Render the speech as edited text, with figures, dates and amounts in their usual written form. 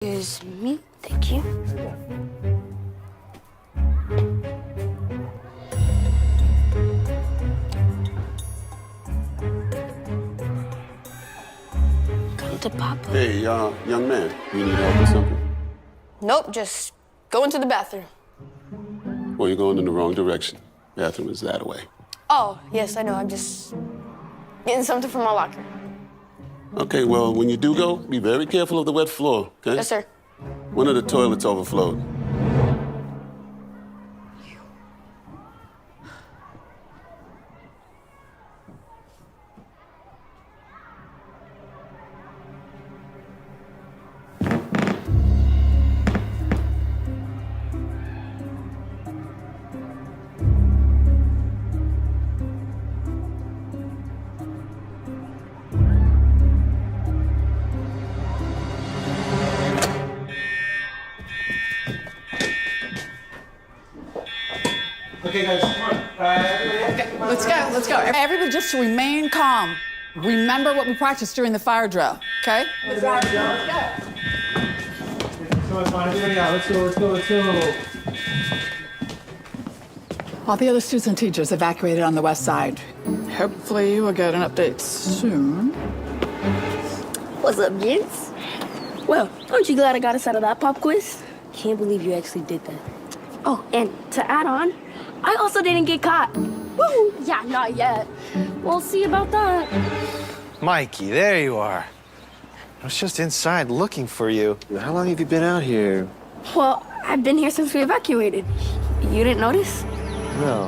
Is me, thank you. Come to Papa. Hey, young man, you need help with something? Nope, just go into the bathroom. Well, you're going in the wrong direction. Bathroom is that way. Oh, yes, I know. I'm just getting something from my locker. Okay, well, when you do go, be very careful of the wet floor, okay? Yes, sir. One of the toilets overflowed. Okay, guys, come on. Let's go. Everybody just remain calm. Remember what we practiced during the fire drill, okay? Let's go. Let's go. All the other students and teachers evacuated on the west side. Hopefully we'll get an update soon. What's up, gents? Well, aren't you glad I got us out of that pop quiz? Can't believe you actually did that. Oh, and to add on, I also didn't get caught. Woo! Yeah, not yet. We'll see about that. Mikey, there you are. I was just inside looking for you. How long have you been out here? Well, I've been here since we evacuated. You didn't notice? No.